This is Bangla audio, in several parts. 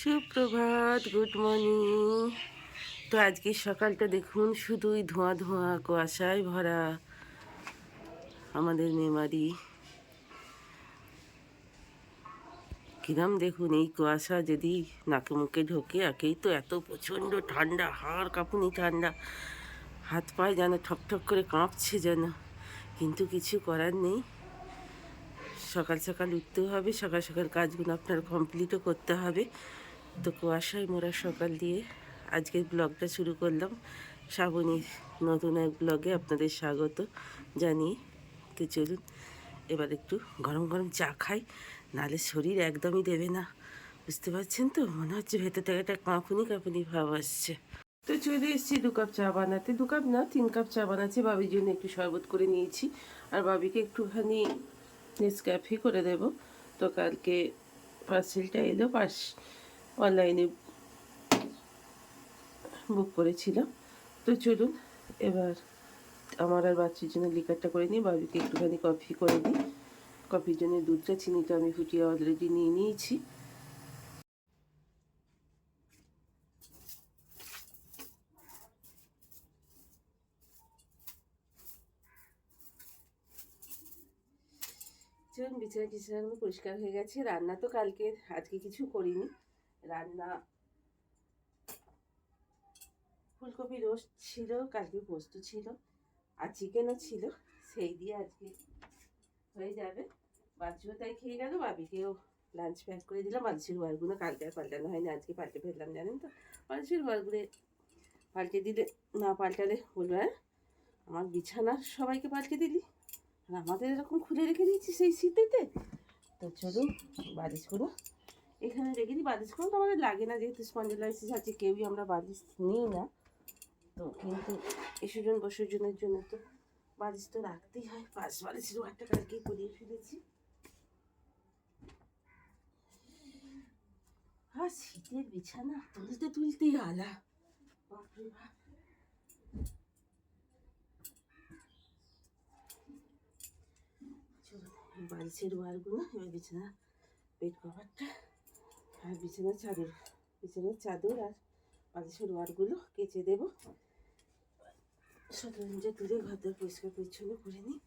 সুপ্রভাত, গুড মর্নিং। তো আজকে সকালটা দেখুন শুধুই ধোঁয়া ধোঁয়া কুয়াশায় ভরা আমাদের মেমারি। কিরম দেখুন, এই কুয়াশা যদি নাকে মুখে ঢোকে, একেই তো এত প্রচণ্ড ঠান্ডা, হাড় কাঁপুনি ঠান্ডা, হাত পায়ে যেন ঠকঠক করে কাঁপছে যেন, কিন্তু কিছু করার নেই। সকাল সকাল উঠতেও হবে, সকাল সকাল কাজগুলো আপনার কমপ্লিটও করতে হবে। তো কুয়াশায় মোড়া সকাল দিয়ে আজকের ব্লগটা শুরু করলাম। শ্রাবণীর নতুন এক ব্লগে আপনাদের স্বাগত জানিয়ে। তো চলুন এবার একটু গরম গরম চা খাই, নাহলে শরীর একদমই দেবে না। বুঝতে পারছেন তো, মনে হচ্ছে ভেতর থেকে একটা কাঁপুনি কাঁপুনি ভাব আসছে। তো চলে এসেছি 2 কাপ চা বানাতে, 2 কাপ না 3 কাপ চা বানাচ্ছি। বাবির জন্য একটু শরবত করে নিয়েছি, আর বাবিকে একটুখানি নেসক্যাফে করে দেব। তো কালকে পার্সেলটা এলো, অনলাইনে বুক করেছিলাম। তো চলুন এবার আমার আর বাচ্চার জন্য লিকারটা করে নিই, বাবিকে একটুখানি কফি করে দিই। কফির জন্য দুধটা, চিনিটা আমি ফুটিয়ে অলরেডি নিয়ে নিয়েছি। চলুন, বিছানাগুলো পরিষ্কার হয়ে গেছে। রান্না তো কালকে, আজকে কিছু করিনি। রান্না ফুলকপি রোস্ট ছিল, কালকে পোস্ত ছিল, আর চিকেনও ছিল, সেই দিয়ে আজকে হয়ে যাবে। বাচ্চাও তাই খেয়ে গেল, বাবিকেও লাঞ্চ প্যাক করে দিলাম। বালিশের ওয়ারগুলো কালকে আর পাল্টানো হয়নি, আজকে পাল্টে ফেললাম। জানেন তো, বালিশের ওয়ারগুলো পাল্টে দিলে, না পাল্টালে বলবে হ্যাঁ আমার বিছানার সবাইকে পাল্টে দিলি, আর আমাদের এরকম খুলে রেখে দিয়েছি সেই শীতেতে। তো চলুন বালিশগুলো এখানে রেখে দিই। বালিশগুলো তো আমাদের লাগে না, যেহেতু স্পন্ডিলাইসিস আছে, কেউই আমরা বালিশ নিই না। তো কিন্তু এসজন বসজনের জন্য তো বালিশ তো রাখতেই হয়। পাশ বালিশের ওয়ারটা কালকেই করিয়ে ফেলেছি। আর শীতের বিছানা তুলতে তুলতেই আলা, বাপরে বাপ। বালিশের ওয়ারগুলো, এবার বিছানা বেড কভারটা আর বিছানার চাদর আর বালিশের ওয়ারগুলো কেচে দেবো। শতরঞ্জে তুলে ঘরটা পরিষ্কার পরিচ্ছন্ন করে নিই।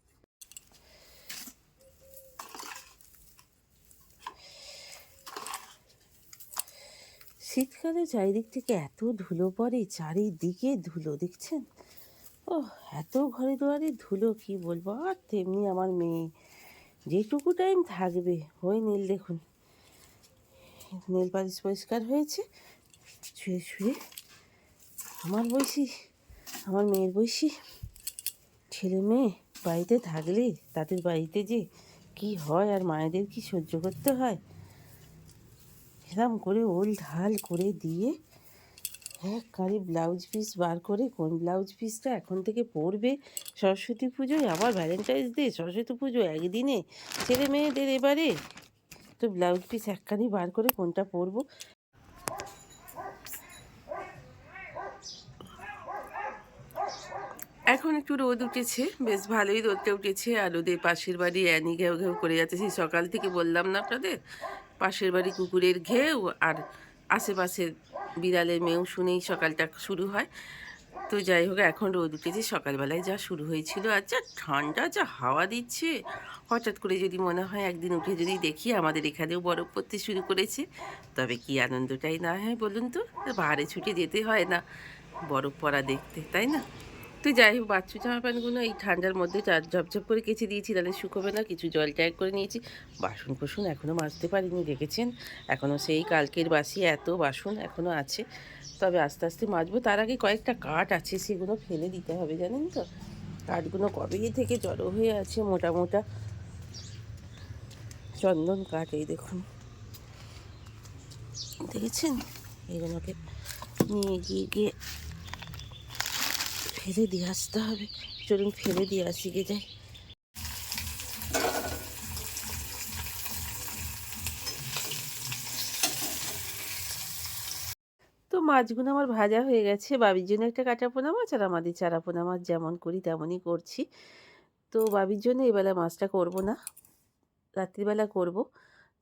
শীতকালে চারিদিক থেকে এত ধুলো পড়ে, চারিদিকে ধুলো দেখছেন। ও, এত ঘরে দুয়ারে ধুলো, কি বলবো। আর তেমনি আমার মেয়ে যেটুকু টাইম থাকবে, ওই নীল দেখুন, নেল পালিশ পরিষ্কার হয়েছে, শুয়ে শুয়ে আমার মেয়ের বয়সী ছেলে মেয়ে বাড়িতে থাকলে তাদের বাড়িতে যে কি হয়, আর মায়েদের কি সহ্য করতে হয়। এরম করে ওল ঢাল করে দিয়ে একবারে ব্লাউজ পিস বার করে, কোন ব্লাউজ পিসটা এখন থেকে পরবে সরস্বতী পুজোয়, আবার ভ্যালেন্টাইন্স ডে, সরস্বতী পুজো একদিনে ছেলে মেয়েদের। এবারে তো ব্লাউজ পিস একখানি বার করে কোনটা পরবো। এখন একটু রোদ উঠেছে, বেশ ভালোই রোদটা উঠেছে। আর ওদের পাশের বাড়ি অ্যানি ঘেউ ঘেউ করে যাচ্ছে, সেই সকাল থেকে বললাম না আপনাদের, পাশের বাড়ি কুকুরের ঘেউ আর আশেপাশের বিড়ালের মেয়েও শুনেই সকালটা শুরু হয়। তো যাই হোক, এখন রোদ উঠেছে, সকালবেলায় যা শুরু হয়েছিল, আর যা ঠান্ডা, যা হাওয়া দিচ্ছে। হঠাৎ করে যদি মনে হয় একদিন উঠে যদি দেখি আমাদের এখানেও বরফ পড়তে শুরু করেছে, তবে কি আনন্দটাই না হয় বলুন তো। পাহাড়ে ছুটে যেতে হয় না বরফ পড়া দেখতে, তাই না? তো যাই হোক, বাচ্চু জামা প্যান্টগুলো এই ঠান্ডার মধ্যে ঝপঝপ করে কেচে দিয়েছি, তাহলে শুকোবে না। কিছু জল ট্যাগ করে নিয়েছি। বাসন কোসন এখনও মাজতে পারিনি, দেখেছেন, এখনও সেই কালকের বাসি এত বাসন এখনও আছে। তবে আস্তে আস্তে মাজবো। তার আগে কয়েকটা কাঠ আছে, সেগুলো ফেলে দিতে হবে, জানেন তো। কাঠগুলো কবে থেকে জড়ো হয়ে আছে, মোটা মোটা চন্দন কাঠ, এই দেখুন, দেখেছেন। এগুলোকে নিয়ে গিয়ে ফেলে দিয়ে আসতে হবে। চলুন ফেলে দিয়ে আসি, গে যাই। তো মাছগুলো আমার ভাজা হয়ে গেছে। বাবির জন্য একটা কাটা পোনা মাছ, আর আমাদের চারা পোনা মাছ যেমন করি তেমনই করছি। তো বাবির জন্য এবেলা মাছটা করব না, রাত্রিবেলা করব,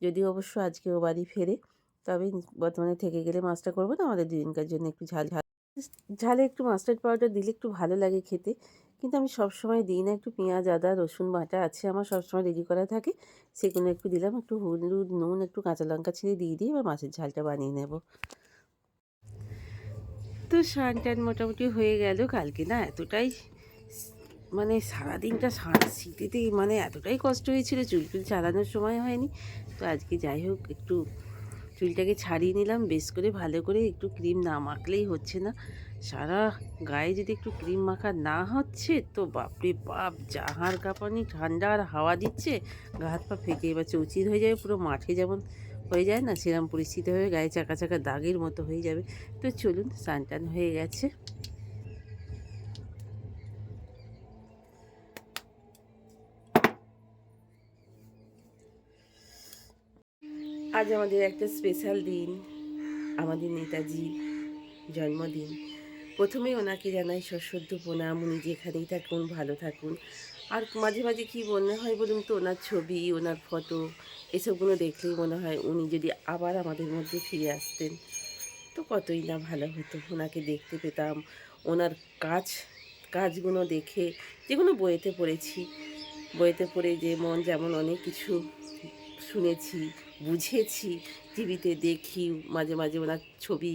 যদি অবশ্য আজকে ও বাড়ি ফেরে। তবে বর্তমানে থেকে গেলে মাছটা করবো না, আমাদের দুদিনকার জন্য একটু ঝাল ঝাল ঝালে একটু মাস্টার্ড পাউডার দিলে একটু ভালো লাগে খেতে। কিন্তু আমি সবসময় দিই না, একটু পেঁয়াজ আদা রসুন বাটা আছে আমার সবসময় রেডি করা থাকে, সেগুলো একটু দিলাম, একটু হলুদ নুন একটু কাঁচা লঙ্কা ছিঁড়ে দিয়ে এবার মাছের ঝালটা বানিয়ে নেব। তো স্নান টান মোটামুটি হয়ে গেল। কালকে না এতটাই মানে সারাদিনটা শীতেতে মানে এতটাই কষ্ট হয়েছিল, চুল চালানোর সময় হয়নি। তো আজকে যাই হোক একটু চুলটাকে ছাড়িয়ে নিলাম বেশ করে ভালো করে, একটু ক্রিম না মাখলেই হচ্ছে না। সারা গায়ে যদি একটু ক্রিম মাখা না হচ্ছে তো বাপরে বাপ, জাহার কাঁপানি, ঠান্ডা আর হাওয়া দিচ্ছে, গা হাত পা ফেটে এবার চৌচির হয়ে যাবে, পুরো মাঠে যেমন হয়ে যায় না সেরকম পরিস্থিতি হয়ে গায়ে চাকা চাকা দাগের মতো হয়ে যাবে। তো চলুন, স্নান টান হয়ে গেছে। আজ আমাদের একটা স্পেশাল দিন, আমাদের নেতাজি জন্মদিন। প্রথমে ওনাকে জানাই সশ্রদ্ধ প্রণাম, উনি যেখানেই থাকুন ভালো থাকুন। আর মাঝে মাঝে কী মনে হয় বলুন তো, ওনার ছবি ওনার ফটো এসবগুলো দেখলেই মনে হয় উনি যদি আবার আমাদের মধ্যে ফিরে আসতেন তো কতই না ভালো হতো। ওনাকে দেখতে পেতাম, ওনার কাজগুলো দেখে, যেগুলো বইয়েতে পড়েছি, বইয়েতে পড়ে যে মন যেমন অনেক কিছু শুনেছি বুঝেছি, টিভিতে দেখি, মাঝে মাঝে ওনার ছবি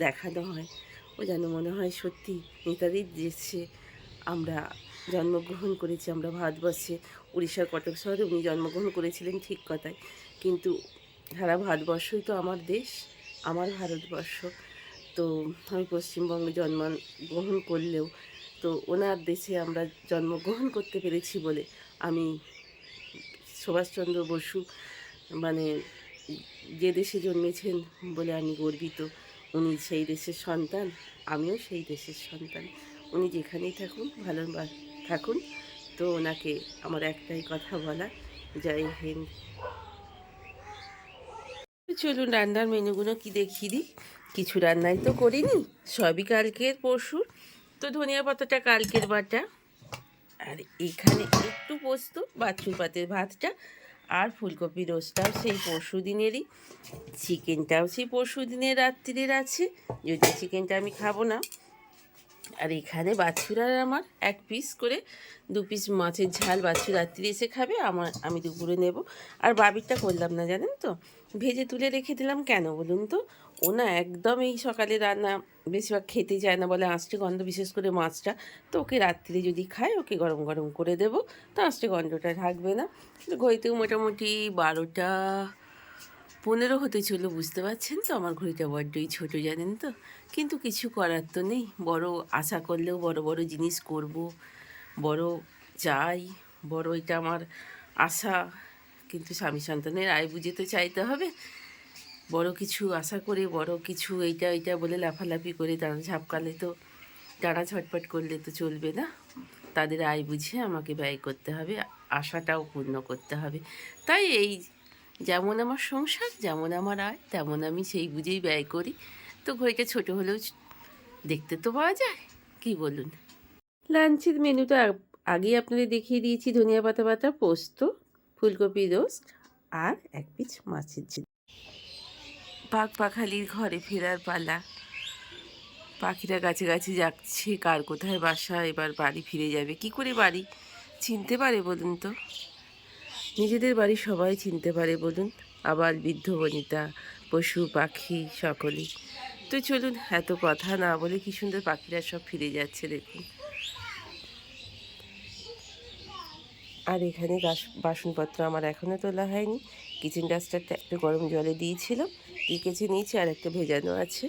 দেখানো হয়, ও যেন মনে হয় সত্যি নেতাজির দেশে আমরা জন্মগ্রহণ করেছি। আমরা ভারতবর্ষে উড়িষ্যার কটক শহরে উনি জন্মগ্রহণ করেছিলেন ঠিক কথায়, কিন্তু সারা ভারতবর্ষই তো আমার দেশ, আমার ভারতবর্ষ। তো আমি পশ্চিমবঙ্গে জন্মগ্রহণ করলেও তো ওনার দেশে আমরা জন্মগ্রহণ করতে পেরেছি বলে আমি সুভাষচন্দ্র বসু মানে যে দেশে জন্মেছেন বলে আমি গর্বিত। উনি সেই দেশের সন্তান, আমিও সেই দেশের সন্তান। উনি যেখানেই থাকুন ভালো থাকুন। তো ওনাকে আমার একটাই কথা বলা, জয় হিন্দ। চলুন রান্নার মেনুগুলো কি দেখিয়ে দিই। কিছু রান্নাই তো করিনি, সবই কালকের পরশুর। তো ধনিয়া পাতাটা কালকের বাটা, আর এখানে একটু পোস্ত, বাছুর পাতের ভাতটা, আর ফুলকপি রোস্টটাও সেই পরশু দিনেরই, চিকেনটাও সেই পরশু দিনের রাত্রির আছে, যদি চিকেনটা আমি খাবো না। আর এখানে বাছুর আর আমার 1 পিস করে 2 পিস মাছের ঝাল বাছুর রাত্রি এসে খাবে, আমি দুপুরে নেব। আর বাবিরটা করলাম না জানেন তো, ভেজে তুলে রেখে দিলাম। কেন বলুন তো, ও না একদম এই সকালে রান্না বেশিরভাগ খেতে চায় না, বলে আঁচটে গন্ধ, বিশেষ করে মাছটা। তো ওকে রাত্রে যদি খায় ওকে গরম গরম করে দেবো, তো আঁচটে গন্ধটা থাকবে না। ঘড়িতেও মোটামুটি 12:15 হতে চলল, বুঝতে পারছেন তো আমার ঘড়িটা বড্ডই ছোটো জানেন তো। কিন্তু কিছু করার তো নেই, বড় আশা করলেও বড় বড় জিনিস করব, বড় চাই, বড় এটা আমার আশা। কিন্তু স্বামী সন্তানের আয় বুঝে তো চাইতে হবে। বড় কিছু আশা করে বড় কিছু এইটা বলে লাফালাফি করে ডানা ঝাপকালে তো, ডানা ঝটপট করলে তো চলবে না। তাদের আয় বুঝে আমাকে ব্যয় করতে হবে, আশাটাও পূর্ণ করতে হবে। তাই এই যেমন আমার সংসার, যেমন আমার আয়, তেমন আমি সেই বুঝেই ব্যয় করি। তো ঘড়িটা ছোটো হলেও দেখতে তো পাওয়া যায়, কি বলুন। লাঞ্চের মেনুটা আগেই আপনাদের দেখিয়ে দিয়েছি, ধনিয়া পাতা বাটা, পোস্ত, ফুলকপি রোস্ট আর 1 পিস মাছের ঝাল। পাখালির ঘরে ফেরার পালা, পাখিরা গাছে গাছে যাচ্ছে, কার কোথায় বাসা, এবার বাড়ি ফিরে যাবে। কি করে বাড়ি চিনতে পারে বলুন তো, নিজেদের বাড়ি সবাই চিনতে পারে বলুন, আবার বৃদ্ধ বনিতা, পশু পাখি সকলেই। তো চলুন এত কথা না বলে, কি সুন্দর পাখিরা সব ফিরে যাচ্ছে দেখুন। আর এখানে বাসনপত্র আমার এখনও তোলা হয়নি, কিচেন ডাস্টারটা একটু গরম জলে দিয়েছিলাম, কেচে নিয়েছি, আর একটা ভেজানো আছে।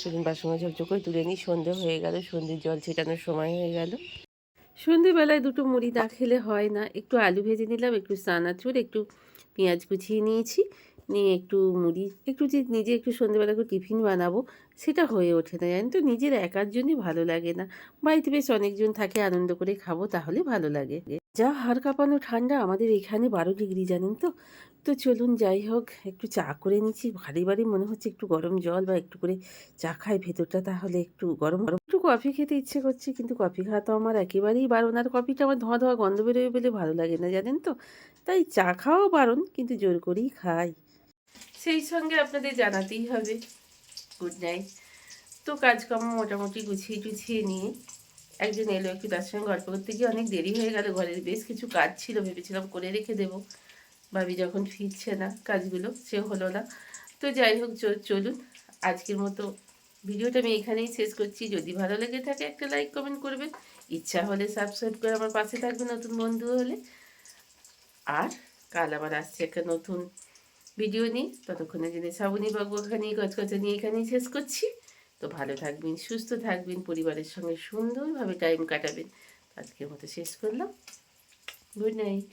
চলুন বাসন ঝকঝক করে তুলে নিই, সন্ধে হয়ে গেল, সন্ধ্যের জল ছেটানোর সময় হয়ে গেল। সন্ধেবেলায় দুটো মুড়ি না খেলে হয় না, একটু আলু ভেজে নিলাম, একটু চানাচুর, একটু পেঁয়াজ কুচিয়ে নিয়েছি, নিয়ে একটু মুড়ি, একটু যে নিজে একটু সন্ধেবেলা করে টিফিন বানাবো সেটা হয়ে ওঠে না জানেন তো, নিজের একার জন্যই ভালো লাগে না। বাড়িতে বেশ অনেকজন থাকে, আনন্দ করে খাবো তাহলে ভালো লাগে। যা হাড় কাঁপানো ঠান্ডা আমাদের এখানে 12 ডিগ্রি জানেন তো। তো চলুন যাই হোক, একটু চা করে নিচ্ছি, ভারী ভারী মনে হচ্ছে, একটু গরম জল বা একটু করে চা খাই ভেতরটা, তাহলে একটু গরম গরম। একটু কফি খেতে ইচ্ছে করছে, কিন্তু কফি খাওয়া তো আমার একেবারেই বারণ, আর কফিটা আমার ধোঁয়া ধোঁয়া গন্ধ বেরোবে বলে ভালো লাগে না জানেন তো। তাই চা খাওয়াও বারণ, কিন্তু জোর করেই খাই। সেই সঙ্গে আপনাদের জানাতেই হবে গুড নাইট। তো কাজকর্ম মোটামুটি গুছিয়ে টুছিয়ে নিয়ে একজন এলো, একটু তার সঙ্গে গল্প করতে গিয়ে অনেক দেরি হয়ে গেল। ঘরের বেশ কিছু কাজ ছিল, ভেবেছিলাম করে রেখে দেবো, ভাবি যখন ফিরছে না কাজগুলো, সে হলো না। তো যাই হোক, চলুন আজকের মতো ভিডিওটা আমি এখানেই শেষ করছি। যদি ভালো লেগে থাকে একটা লাইক কমেন্ট করবেন, ইচ্ছা হলে সাবস্ক্রাইব করে আমার পাশে থাকবেন নতুন বন্ধু হলে। আর কাল আবার আসছে একটা নতুন ভিডিও নিয়ে, ততক্ষণে যদি শ্রাবণী বাবু এখানেই গজগজা নিয়ে এখানেই শেষ করছি। তো ভালো থাকবেন, সুস্থ থাকবেন, পরিবারের সঙ্গে সুন্দরভাবে টাইম কাটাবেন। আজকের মতো শেষ করলাম। Good night.